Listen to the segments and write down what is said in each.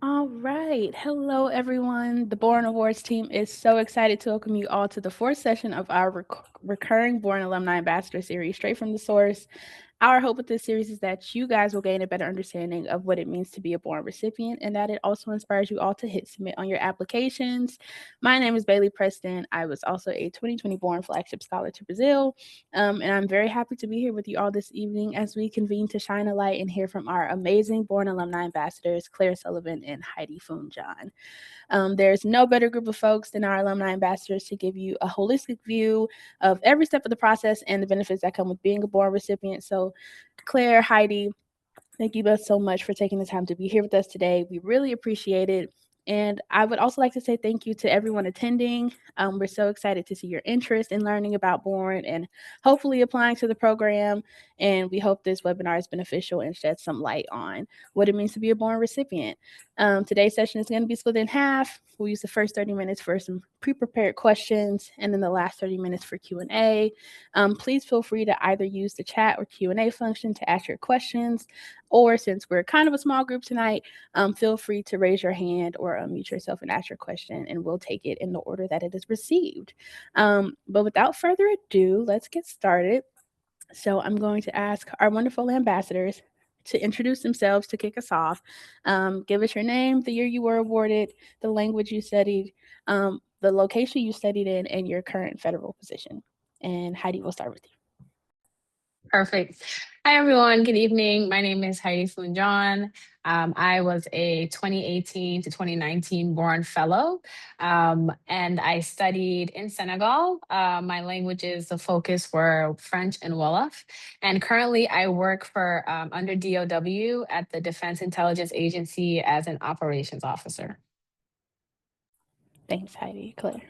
All right. Hello, everyone. The Boren Awards team is so excited to welcome you all to the fourth session of our recurring Boren Alumni Ambassador series, Straight from the Source. Our hope with this series is that you guys will gain a better understanding of what it means to be a Boren recipient and that it also inspires you all to hit submit on your applications. My name is Bailey Preston. I was also a 2020 Boren Flagship Scholar to Brazil. And I'm very happy to be here with you all this evening as we convene to shine a light and hear from our amazing Boren Alumni Ambassadors, Claire Sullivan and Heidi Foon-John. There's no better group of folks than our alumni ambassadors to give you a holistic view of every step of the process and the benefits that come with being a Boren recipient. So, Claire, Heidi, thank you both so much for taking the time to be here with us today. We really appreciate it. And I would also like to say thank you to everyone attending. We're so excited to see your interest in learning about Boren and hopefully applying to the program. And we hope this webinar is beneficial and sheds some light on what it means to be a Boren recipient. Today's session is going to be split in half. We'll use the first 30 minutes for some pre-prepared questions and then the last 30 minutes for Q&A. Please feel free to either use the chat or Q&A function to ask your questions, or since we're kind of a small group tonight, feel free to raise your hand or unmute yourself and ask your question, and we'll take it in the order that it is received. But without further ado, let's get started. So I'm going to ask our wonderful ambassadors to introduce themselves to kick us off. Give us your name, the year you were awarded, the language you studied, the location you studied in, and your current federal position. And Heidi, we'll start with you. Perfect. Hi, everyone. Good evening. My name is Heidi Foon-John. I was a 2018 to 2019 Boren Fellow, and I studied in Senegal. My languages of focus were French and Wolof. And currently, I work for under DOW at the Defense Intelligence Agency as an operations officer. Thanks, Heidi. Claire.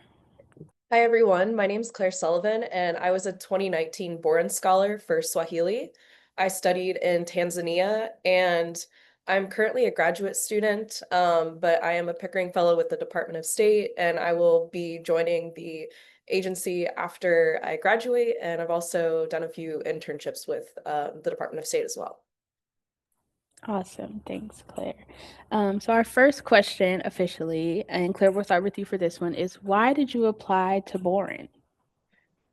Hi, everyone. My name is Claire Sullivan, and I was a 2019 Boren Scholar for Swahili. I studied in Tanzania, and I'm currently a graduate student, but I am a Pickering Fellow with the Department of State, and I will be joining the agency after I graduate, and I've also done a few internships with the Department of State as well. Awesome. Thanks, Claire. So our first question officially, and Claire, we'll start with you for this one, is why did you apply to Boren?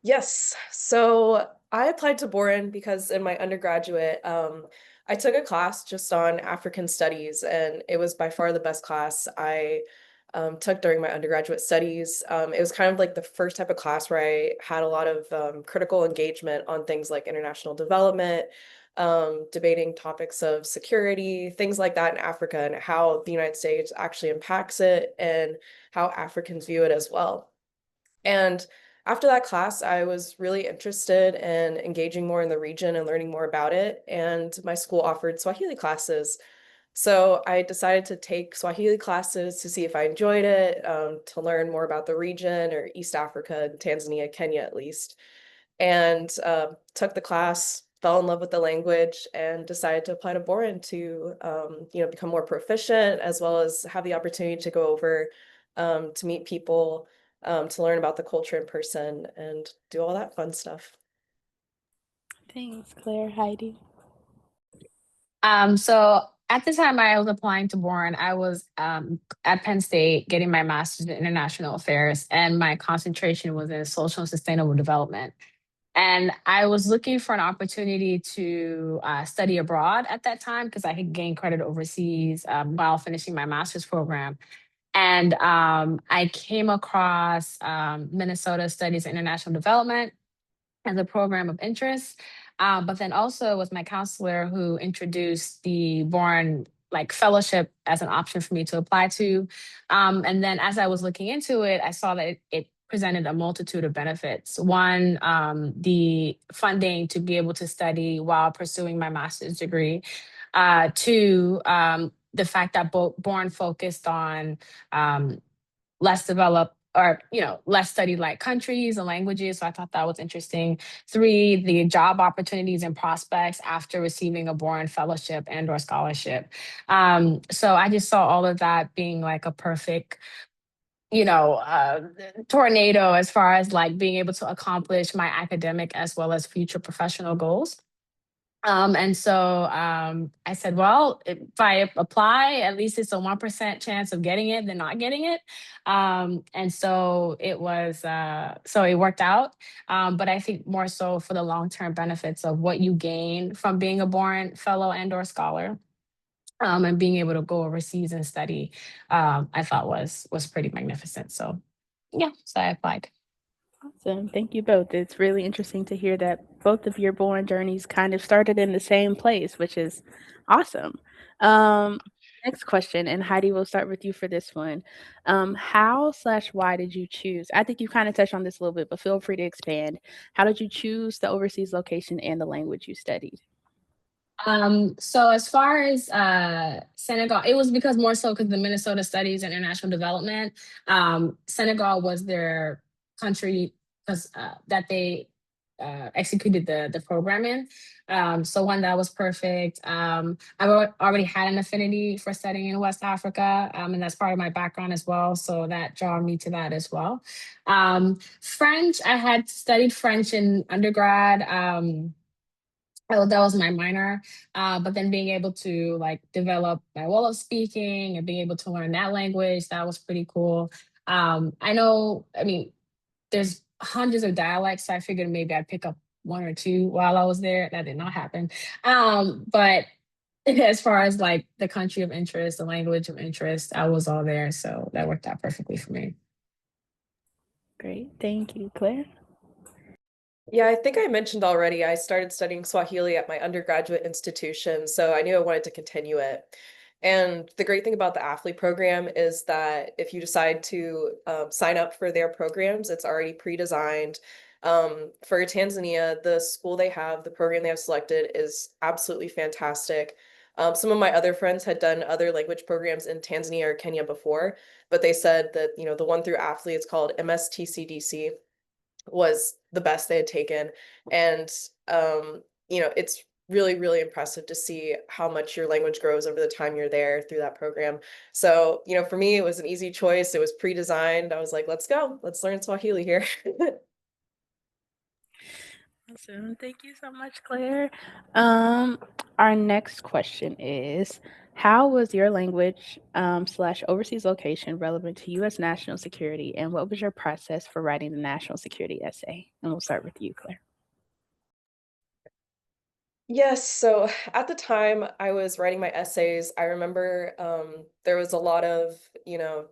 Yes. So I applied to Boren because in my undergraduate, I took a class just on African studies, and it was by far the best class I took during my undergraduate studies. It was kind of like the first type of class where I had a lot of critical engagement on things like international development, debating topics of security, things like that in Africa, and how the United States actually impacts it and how Africans view it as well. And after that class, I was really interested in engaging more in the region and learning more about it. And my school offered Swahili classes. So I decided to take Swahili classes to see if I enjoyed it, to learn more about the region, or East Africa, Tanzania, Kenya at least. And took the class, fell in love with the language, and decided to apply to Boren to become more proficient, as well as have the opportunity to go over to meet people, to learn about the culture in person and do all that fun stuff. Thanks, Claire. Heidi. So at the time I was applying to Boren, I was at Penn State getting my master's in international affairs, and my concentration was in social and sustainable development. And I was looking for an opportunity to study abroad at that time because I could gain credit overseas while finishing my master's program. And I came across Minnesota Studies in International Development as a program of interest. But then also it was my counselor who introduced the Boren fellowship as an option for me to apply to. And then as I was looking into it, I saw that it presented a multitude of benefits. One, the funding to be able to study while pursuing my master's degree. Two, the fact that Boren focused on less developed or less studied like countries and languages. So I thought that was interesting. Three, the job opportunities and prospects after receiving a Boren fellowship and or scholarship. So I just saw all of that being like a perfect tornado as far as like being able to accomplish my academic as well as future professional goals. And so I said, well, if I apply, at least it's a 1% chance of getting it than not getting it. And so it was, so it worked out. But I think more so for the long-term benefits of what you gain from being a Boren Fellow and or scholar. And being able to go overseas and study, I thought was pretty magnificent. So yeah, so I applied. Awesome. Thank you both. It's really interesting to hear that both of your born journeys kind of started in the same place, which is awesome. Um, Next question, and Heidi, we'll start with you for this one. How/why did you choose? I think you kind of touched on this a little bit, but feel free to expand. How did you choose the overseas location and the language you studied? So as far as Senegal, it was because more so because the Minnesota Studies and International Development, Senegal was their country because that they executed the program in. So one that was perfect. Already had an affinity for studying in West Africa, and that's part of my background as well. So that drew me to that as well. French, I had studied French in undergrad. That was my minor, but then being able to like develop my Wolof speaking and being able to learn that language, that was pretty cool. I know, I mean, there's hundreds of dialects, so I figured maybe I'd pick up one or two while I was there. That did not happen. But as far as like the country of interest, the language of interest, I was all there, so that worked out perfectly for me. Great. Thank you, Claire. Yeah, I think I mentioned already, I started studying Swahili at my undergraduate institution, so I knew I wanted to continue it. And the great thing about the athlete program is that if you decide to sign up for their programs, it's already pre-designed. For Tanzania, the school they have, the program they have selected is absolutely fantastic. Some of my other friends had done other language programs in Tanzania or Kenya before, but they said that, the one through athlete, it's called MSTCDC, was the best they had taken. And it's really, really impressive to see how much your language grows over the time you're there through that program. So, for me, it was an easy choice. It was pre-designed. I was like, let's go. Let's learn Swahili here. Awesome. Thank you so much, Claire. Um, our next question is, how was your language slash overseas location relevant to U.S. national security, and what was your process for writing the national security essay? And we'll start with you, Claire. Yes, so at the time I was writing my essays, I remember there was a lot of,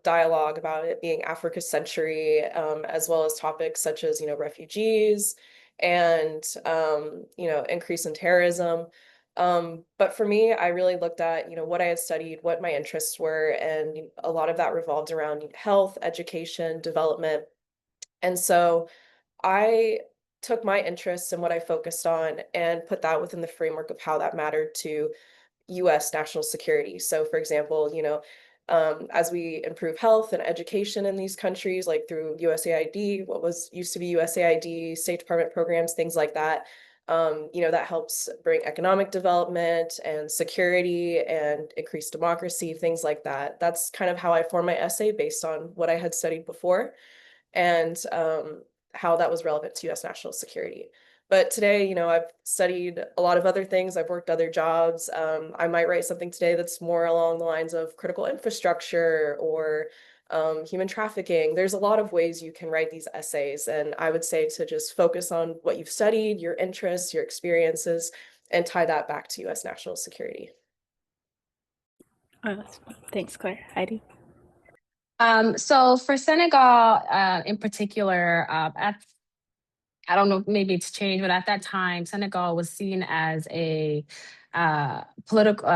dialogue about it being Africa's century, as well as topics such as, refugees and, increase in terrorism. But for me, I really looked at, what I had studied, what my interests were, and a lot of that revolved around health, education, development. And so I took my interests and what I focused on and put that within the framework of how that mattered to US national security. So, for example, as we improve health and education in these countries, like through USAID, what was used to be USAID, State Department programs, things like that, that helps bring economic development and security and increase democracy, things like that. That's kind of how I formed my essay based on what I had studied before and how that was relevant to US national security. But today, I've studied a lot of other things. I've worked other jobs. I might write something today that's more along the lines of critical infrastructure or human trafficking. There's a lot of ways you can write these essays. And I would say to just focus on what you've studied, your interests, your experiences, and tie that back to US national security. Thanks, Claire. Heidi. So for Senegal, in particular, I don't know, maybe it's changed, but at that time, Senegal was seen as a political,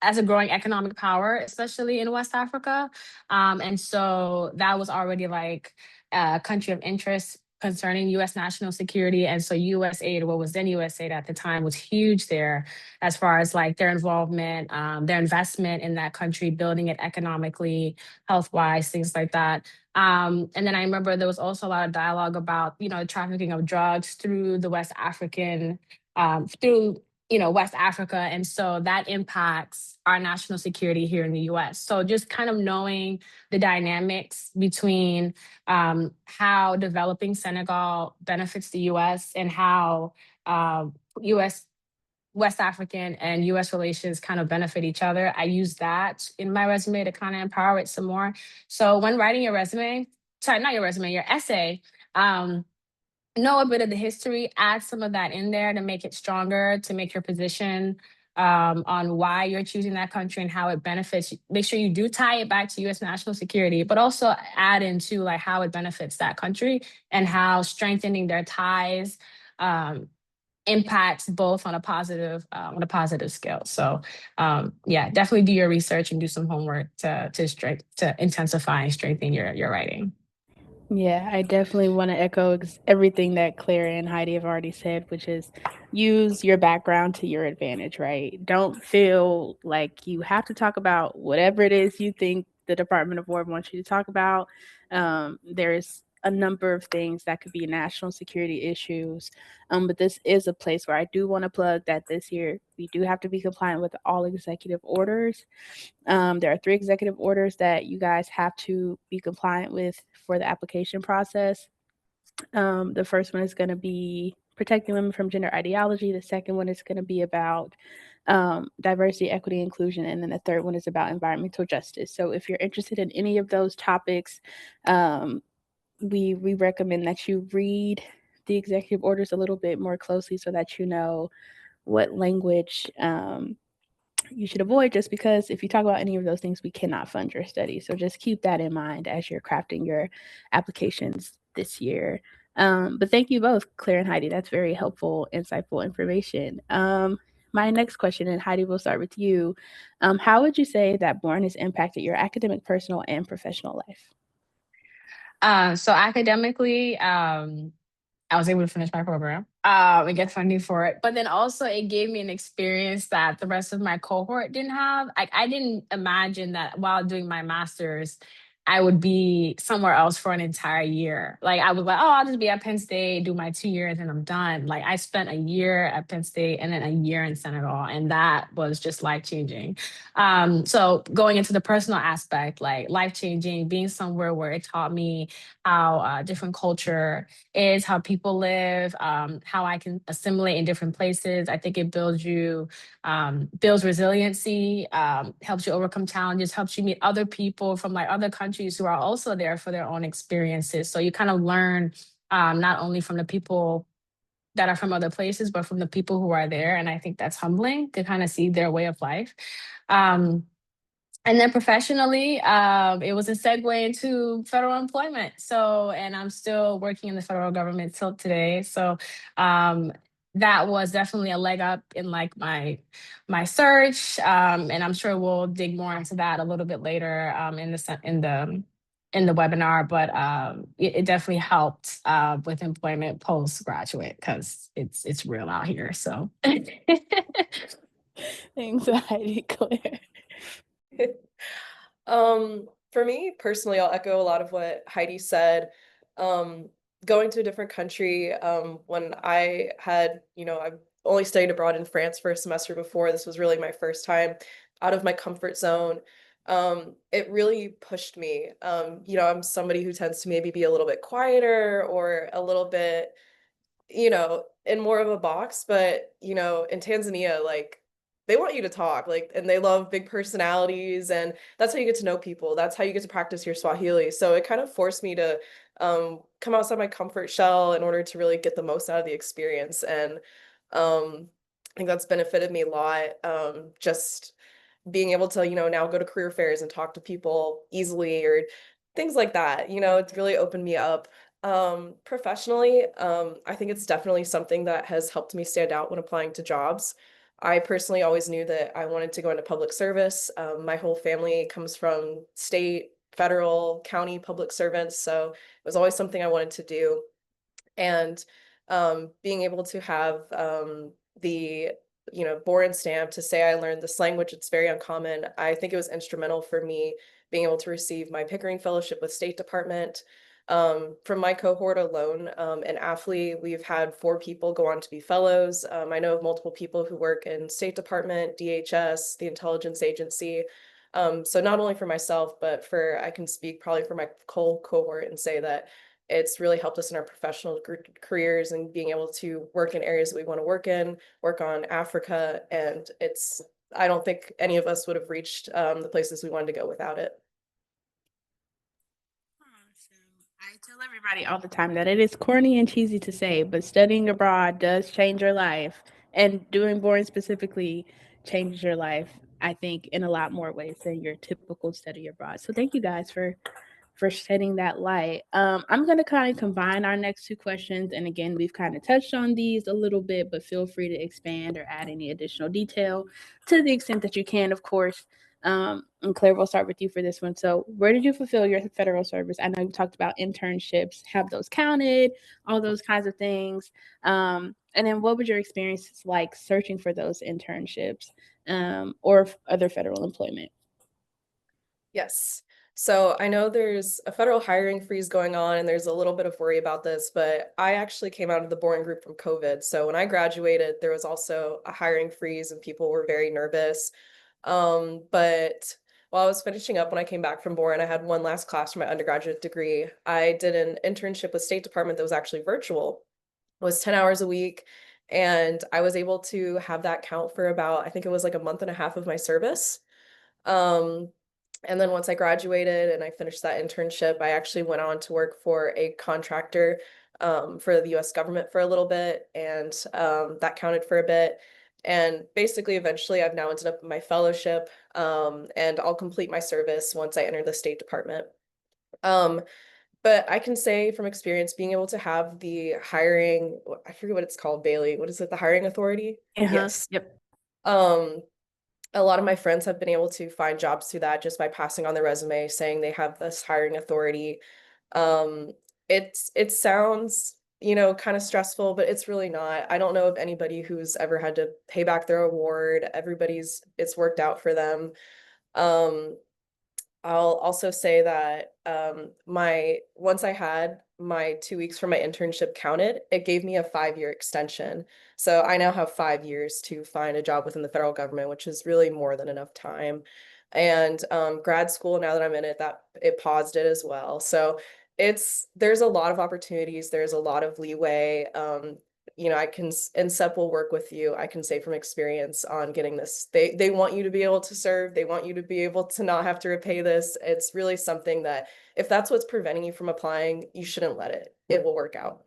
as a growing economic power, especially in West Africa. And so that was already like a country of interest concerning US national security. And so USAID, what was then USAID at the time, was huge there as far as like their involvement, their investment in that country, building it economically, health-wise, things like that. And then I remember there was also a lot of dialogue about, trafficking of drugs through the West African, through West Africa. And so that impacts our national security here in the US. So just kind of knowing the dynamics between how developing Senegal benefits the US and how US West African and US relations kind of benefit each other. I use that in my resume to kind of empower it some more. So when writing your resume, sorry, not your resume, your essay, know a bit of the history, add some of that in there to make it stronger, to make your position on why you're choosing that country and how it benefits. Make sure you do tie it back to US national security, but also add into like how it benefits that country and how strengthening their ties impacts both on a positive scale. So yeah, definitely do your research and do some homework to intensify and strengthen your writing. Yeah, I definitely want to echo everything that Claire and Heidi have already said, which is use your background to your advantage, right? Don't feel like you have to talk about whatever it is you think the Department of War wants you to talk about. There's a number of things that could be national security issues. But this is a place where I do want to plug that this year we do have to be compliant with all executive orders. There are 3 executive orders that you guys have to be compliant with for the application process. The first one is going to be protecting women from gender ideology. The second one is going to be about diversity, equity, inclusion, and then the third one is about environmental justice. So if you're interested in any of those topics, we recommend that you read the executive orders a little bit more closely so that you know what language you should avoid, just because if you talk about any of those things, we cannot fund your study. So just keep that in mind as you're crafting your applications this year. But thank you both, Claire and Heidi. That's very helpful, insightful information. My next question, and Heidi, we'll start with you. How would you say that Boren has impacted your academic, personal, and professional life? So academically, I was able to finish my program and get funding for it. But then also it gave me an experience that the rest of my cohort didn't have. Like I didn't imagine that while doing my master's, I would be somewhere else for an entire year. Like I was like, oh, I'll just be at Penn State, do my 2 years and I'm done. Like I spent a year at Penn State and then a year in Senegal. And that was just life-changing. So going into the personal aspect, like life-changing, being somewhere where it taught me how different culture is, how people live, how I can assimilate in different places. I think it builds you, builds resiliency, helps you overcome challenges, helps you meet other people from like other countries who are also there for their own experiences. So you kind of learn not only from the people that are from other places, but from the people who are there. And I think that's humbling to kind of see their way of life. And then professionally, it was a segue into federal employment. So, and I'm still working in the federal government till today. So, that was definitely a leg up in like my search. And I'm sure we'll dig more into that a little bit later in the webinar. But it definitely helped with employment post graduate because it's real out here. So, Anxiety, Claire. For me personally, I'll echo a lot of what Heidi said. Going to a different country, when I had, I've only studied abroad in France for a semester before. This was really my first time out of my comfort zone. It really pushed me. I'm somebody who tends to maybe be a little bit quieter or a little bit, in more of a box, but, in Tanzania, like, they want you to talk, like, and they love big personalities, and that's how you get to know people. That's how you get to practice your Swahili. So it kind of forced me to come outside my comfort shell in order to really get the most out of the experience. And I think that's benefited me a lot. Just being able to, now go to career fairs and talk to people easily or things like that. It's really opened me up. Professionally, I think it's definitely something that has helped me stand out when applying to jobs. I personally always knew that I wanted to go into public service. My whole family comes from state, federal, county public servants, so it was always something I wanted to do. And being able to have the Boren stamp to say I learned this language, it's very uncommon. I think it was instrumental for me being able to receive my Pickering Fellowship with State Department. From my cohort alone, in AFLI, we've had 4 people go on to be fellows. I know of multiple people who work in State Department, DHS, the intelligence agency. So not only for myself, but I can speak probably for my whole cohort and say that It's really helped us in our professional careers and being able to work in areas that we want to work in, work on Africa. And I don't think any of us would have reached the places we wanted to go without it. I tell everybody all the time that it is corny and cheesy to say, but studying abroad does change your life. And doing boring specifically changes your life, I think, in a lot more ways than your typical study abroad. So thank you guys for shedding that light. I'm going to kind of combine our next two questions. And again, we've kind of touched on these a little bit, but feel free to expand or add any additional detail to the extent that you can, of course. And Claire, we'll start with you for this one. So, where did you fulfill your federal service? I know you talked about internships. Have those counted? All those kinds of things. And then, what was your experience like searching for those internships or other federal employment? Yes. So I know there's a federal hiring freeze going on, and there's a little bit of worry about this, but I actually came out of the Boren group from COVID. So when I graduated, there was also a hiring freeze, and people were very nervous. But while I was finishing up when I came back from Boren, I had one last class for my undergraduate degree. I did an internship with State Department that was actually virtual. It was 10 hours a week, and I was able to have that count for about, I think it was like a month and a half of my service. Um, and then once I graduated and I finished that internship, I actually went on to work for a contractor for the US government for a little bit, and that counted for a bit. And basically, eventually, I've now ended up in my fellowship, and I'll complete my service once I enter the State Department. But I can say from experience, being able to have the hiring, I forget what it's called, Bailey. What is it? The hiring authority? Yes. Yep. A lot of my friends have been able to find jobs through that just by passing on their resume, saying they have this hiring authority. Um, it sounds, kind of stressful, but it's really not. I don't know of anybody who's ever had to pay back their award. It's worked out for them. Um, I'll also say that once I had my 2 weeks for my internship counted, it gave me a 5-year extension. So I now have 5 years to find a job within the federal government, which is really more than enough time. And grad school, now that I'm in it, that it paused it as well. So there's a lot of opportunities, there's a lot of leeway. And SEP will work with you. I can say from experience on getting this. They want you to be able to serve. They want you to be able to not have to repay this. It's really something that if that's what's preventing you from applying, you shouldn't let it. It will work out.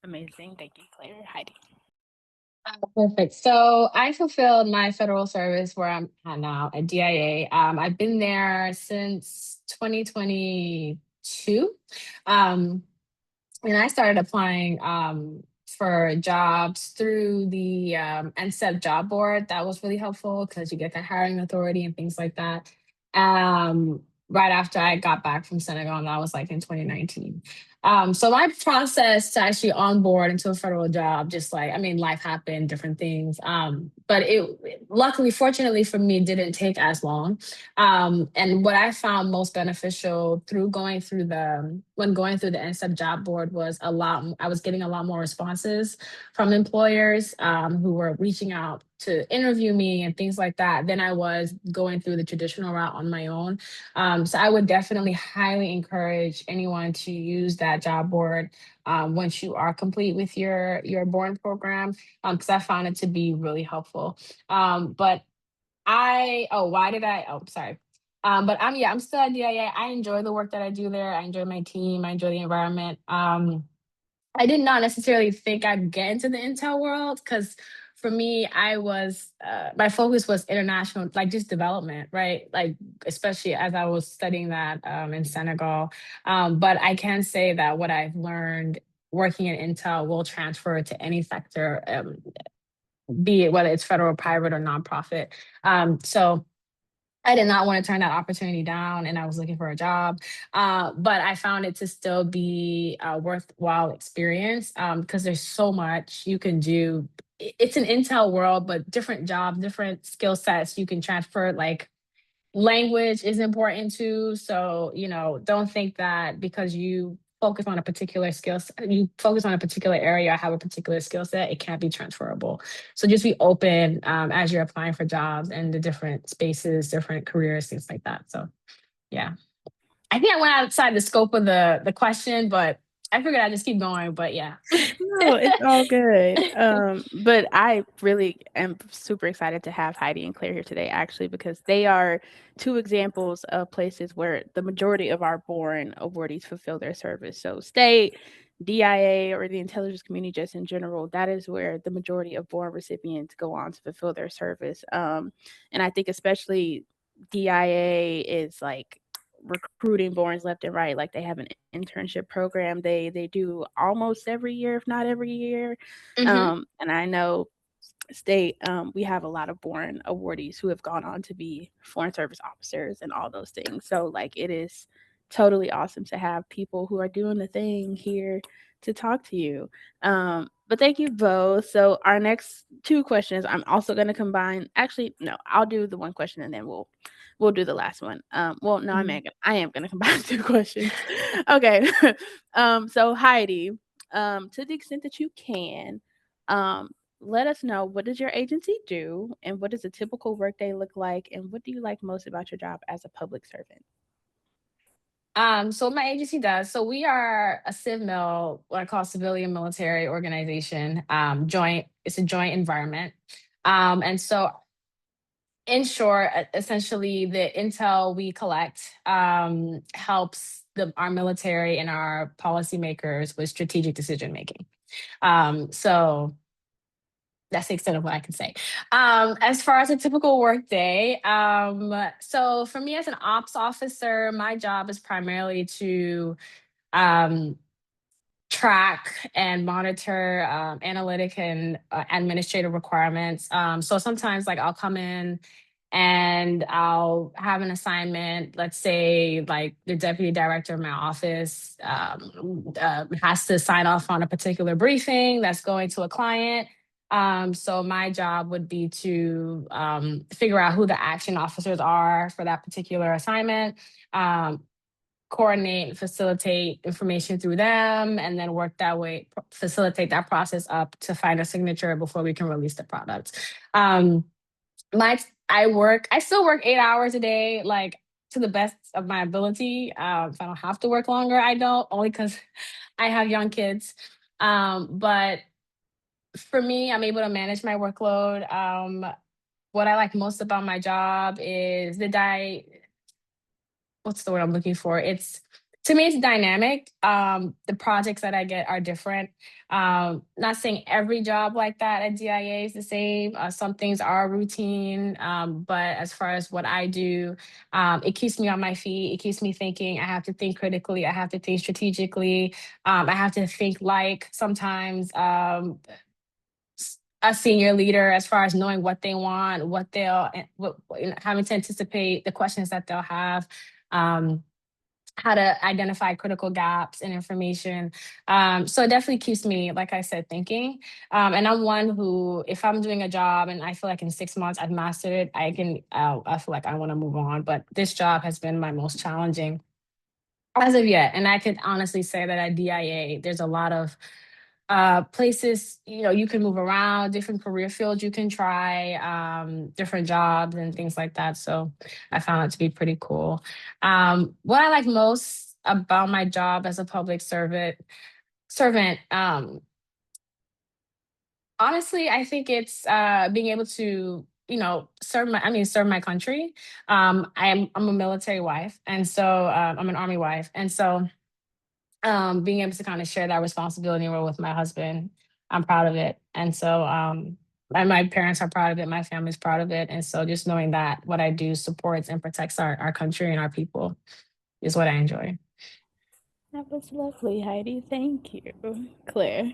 Amazing. Thank you, Claire. Heidi. Perfect. So I fulfilled my federal service where I'm at now at DIA. I've been there since 2022. And I started applying for jobs through the NSEP job board. That was really helpful because you get the hiring authority and things like that. Right after I got back from Senegal, and that was like in 2019. So my process to actually onboard into a federal job, life happened, different things. But it luckily, fortunately for me, didn't take as long. And what I found most beneficial through going through the NSEP job board was I was getting a lot more responses from employers who were reaching out to interview me and things like that than I was going through the traditional route on my own. So I would definitely highly encourage anyone to use that job board once you are complete with your Boren program, because I found it to be really helpful. But why did I? Oh, sorry. But I'm still at DIA. I enjoy the work that I do there. I enjoy my team. I enjoy the environment. I did not necessarily think I'd get into the Intel world because for me, my focus was international, like just development, right? Like, especially as I was studying that in Senegal. But I can say that what I've learned working in Intel will transfer to any sector, be it whether it's federal, private, or nonprofit. So I did not want to turn that opportunity down, and I was looking for a job. But I found it to still be a worthwhile experience because there's so much you can do. It's an Intel world, but different jobs, different skill sets you can transfer. Like language is important too. So, don't think that because you focus on a particular you focus on a particular area, have a particular skill set, it can't be transferable. So just be open as you're applying for jobs and the different spaces, different careers, things like that. So, yeah. I think I went outside the scope of the question, but I figured I'd just keep going. But yeah. No, it's all good. But I really am super excited to have Heidi and Claire here today, actually, because they are two examples of places where the majority of our Boren awardees fulfill their service. So state, DIA, or the intelligence community just in general, that is where the majority of Boren recipients go on to fulfill their service. And I think especially DIA is like recruiting Borns left and right. Like they have an internship program they do almost every year, if not every year. Hmm. And I know state, we have a lot of Boren awardees who have gone on to be foreign service officers and all those things. So like it is totally awesome to have people who are doing the thing here to talk to you. But thank you both. So our next two questions, I'm also going to combine. Actually, no, I'll do the one question and then we'll do the last one. Well, no, Hmm. I am going to combine two questions. Okay. So Heidi, to the extent that you can, let us know, what does your agency do, and what does a typical workday look like, and what do you like most about your job as a public servant? So what my agency does, so we are a CivMil, what I call civilian military organization. It's a joint environment. And so in short, essentially the intel we collect helps our military and our policymakers with strategic decision making. So that's the extent of what I can say. As far as a typical work day, so for me as an ops officer, my job is primarily to um, track and monitor analytic and administrative requirements. So sometimes, like, I'll come in and I'll have an assignment. Let's say, like, the deputy director of my office has to sign off on a particular briefing that's going to a client. So my job would be to figure out who the action officers are for that particular assignment, um, coordinate, facilitate information through them, and then work that way, facilitate that process up to find a signature before we can release the product. Um, I still work 8 hours a day, like to the best of my ability. If I don't have to work longer, I don't, only because I have young kids. But for me, I'm able to manage my workload. What I like most about my job is what's the word I'm looking for? To me, it's dynamic. The projects that I get are different. Not saying every job like that at DIA is the same. Some things are routine, but as far as what I do, it keeps me on my feet. It keeps me thinking. I have to think critically. I have to think strategically. I have to think like sometimes a senior leader, as far as knowing what they want, having to anticipate the questions that they'll have. Um, how to identify critical gaps in information. So it definitely keeps me, like I said, thinking. And I'm one who, if I'm doing a job and I feel like in 6 months I've mastered it, I feel like I want to move on. But this job has been my most challenging as of yet. And I can honestly say that at DIA, there's a lot of places, you can move around, different career fields you can try, different jobs and things like that. So I found it to be pretty cool. What I like most about my job as a public servant, honestly, I think it's being able to, serve my country. I'm a military wife, and so I'm an Army wife, and so being able to kind of share that responsibility role with my husband, I'm proud of it. And so, and my parents are proud of it. My family's proud of it. And so just knowing that what I do supports and protects our country and our people is what I enjoy. That was lovely, Heidi. Thank you. Claire.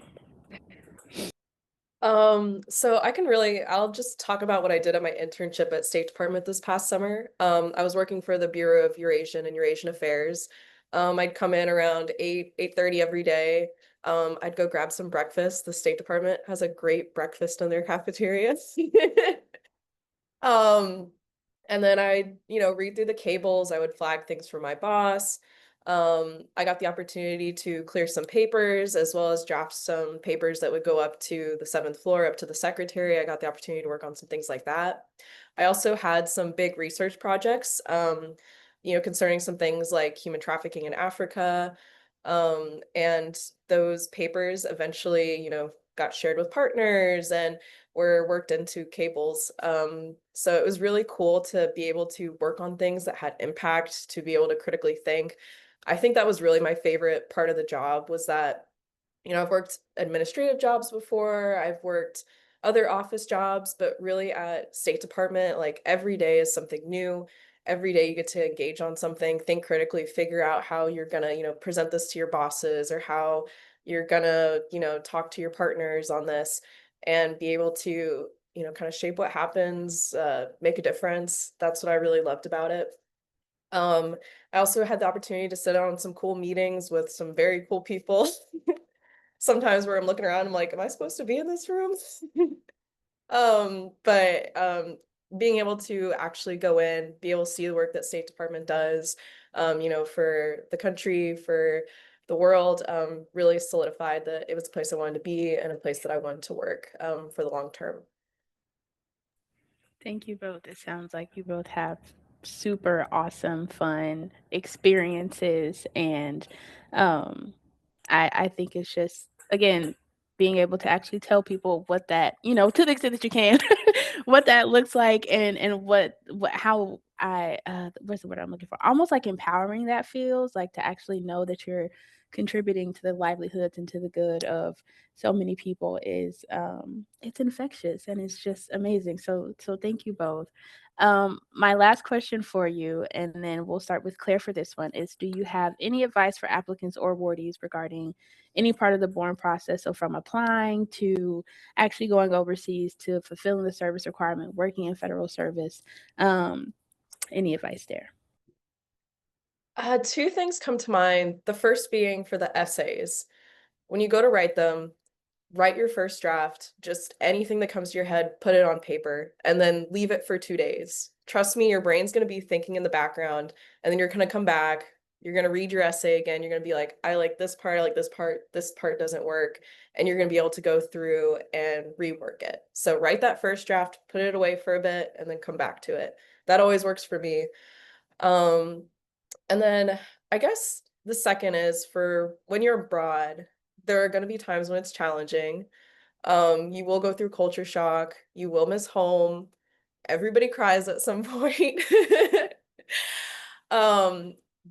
So I'll just talk about what I did at my internship at State Department this past summer. I was working for the Bureau of Eurasian and Eurasian Affairs. I'd come in around 8:30 every day. I'd go grab some breakfast. The State Department has a great breakfast in their cafeteria. Um, and then read through the cables. I would flag things for my boss. I got the opportunity to clear some papers as well as draft some papers that would go up to the 7th floor, up to the secretary. I got the opportunity to work on some things like that. I also had some big research projects. concerning some things like human trafficking in Africa. And those papers eventually, got shared with partners and were worked into cables. So it was really cool to be able to work on things that had impact, to be able to critically think. I think that was really my favorite part of the job, was that, I've worked administrative jobs before, I've worked other office jobs, but really at State Department, like every day is something new. Every day you get to engage on something, think critically, figure out how you're gonna, present this to your bosses, or how you're gonna, talk to your partners on this, and be able to, kind of shape what happens, make a difference. That's what I really loved about it. I also had the opportunity to sit on some cool meetings with some very cool people. Sometimes where I'm looking around, I'm like, am I supposed to be in this room? But being able to actually go in, be able to see the work that State Department does, for the country, for the world, really solidified that it was a place I wanted to be and a place that I wanted to work, for the long term. Thank you both. It sounds like you both have super awesome, fun experiences, and I think it's just, again, being able to actually tell people what that, to the extent that you can, what that looks like, and what how I what's the word I'm looking for? Almost like empowering that feels like, to actually know that you're contributing to the livelihoods and to the good of so many people is it's infectious, and it's just amazing. So thank you both. My last question for you, and then we'll start with Claire for this one, is do you have any advice for applicants or awardees regarding any part of the Boren process? So from applying to actually going overseas to fulfilling the service requirement, working in federal service, any advice there? Two things come to mind. The first being for the essays. When you go to write them, write your first draft, just anything that comes to your head, put it on paper, and then leave it for 2 days. Trust me, your brain's going to be thinking in the background, and then you're going to come back. You're going to read your essay again. You're going to be like, I like this part, this part doesn't work. And you're going to be able to go through and rework it. So write that first draft, put it away for a bit, and then come back to it. That always works for me. And then I guess the second is, for when you're abroad, there are going to be times when it's challenging. You will go through culture shock. You will miss home. Everybody cries at some point.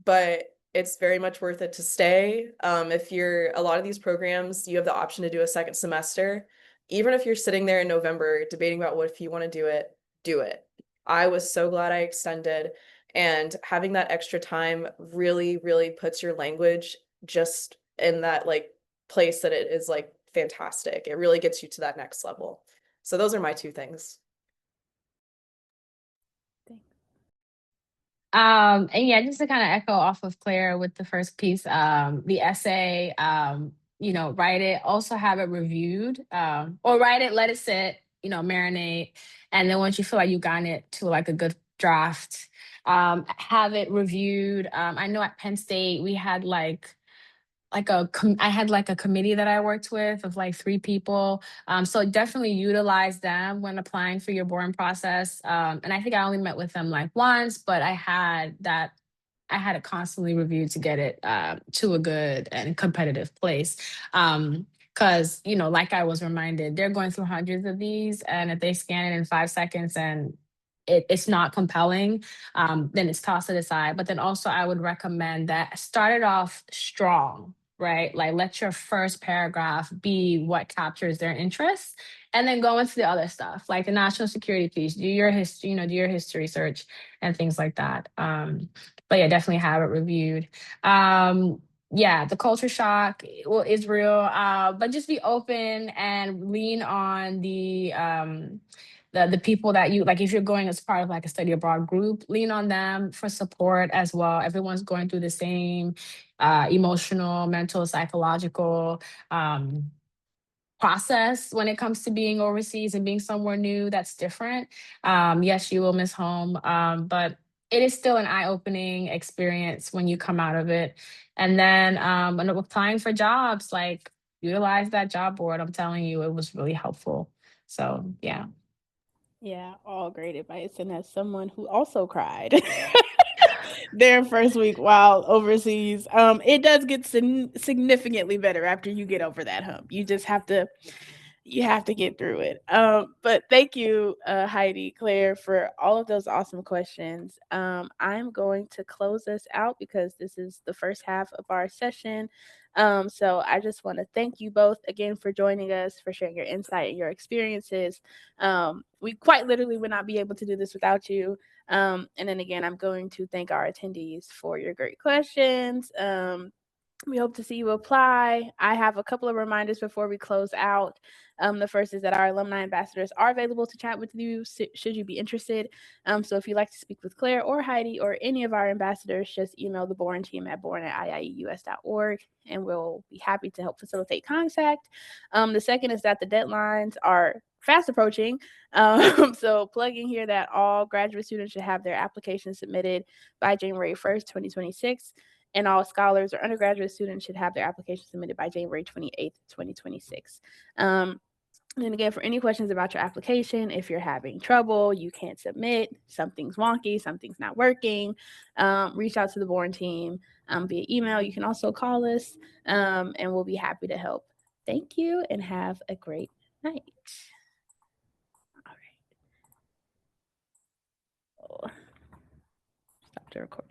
But it's very much worth it to stay. If you're a lot of these programs, you have the option to do a second semester. Even if you're sitting there in November debating about what if you want to do it, do it. I was so glad I extended, and having that extra time really, really puts your language just in that like place that it is like fantastic. It really gets you to that next level. So those are my two things. And yeah, just to kind of echo off of Claire with the first piece, the essay, write it, also have it reviewed, or write it, let it sit, marinate. And then once you feel like you've gotten it to like a good draft, have it reviewed. I know at Penn State, we had I had like a committee that I worked with of like 3 people. So definitely utilize them when applying for your boring process. And I think I only met with them like once, but I had it constantly reviewed to get it to a good and competitive place. Because, like I was reminded, they're going through hundreds of these, and if they scan it in 5 seconds and it's not compelling, then it's tossed it aside. But then also I would recommend that start it off strong, right? Like let your first paragraph be what captures their interest, and then go into the other stuff, like the national security piece, do your history, do your history search and things like that. But yeah, definitely have it reviewed. Yeah, the culture shock is real, but just be open and lean on the people that you like. If you're going as part of like a study abroad group, lean on them for support as well. Everyone's going through the same emotional, mental, psychological process when it comes to being overseas and being somewhere new that's different. Yes, you will miss home, but it is still an eye-opening experience when you come out of it. And then when applying for jobs, like utilize that job board. I'm telling you, it was really helpful. So yeah. Yeah, all great advice. And as someone who also cried their first week while overseas. It does get significantly better after you get over that hump. You just have to get through it. But thank you, Heidi, Claire, for all of those awesome questions. I'm going to close us out because this is the first half of our session. So I just want to thank you both again for joining us, for sharing your insight and your experiences. We quite literally would not be able to do this without you. And then again, I'm going to thank our attendees for your great questions. We hope to see you apply. I have a couple of reminders before we close out. The first is that our alumni ambassadors are available to chat with you should you be interested. So if you'd like to speak with Claire or Heidi or any of our ambassadors, just email the Boren team at boren@iieus.org, and we'll be happy to help facilitate contact. The second is that the deadlines are fast approaching. So plugging here that all graduate students should have their applications submitted by January 1st, 2026. And all scholars or undergraduate students should have their application submitted by January 28th, 2026. And then again, for any questions about your application, if you're having trouble, you can't submit, something's wonky, something's not working, reach out to the Boren team via email. You can also call us, and we'll be happy to help. Thank you, and have a great night. All right. Stop the recording.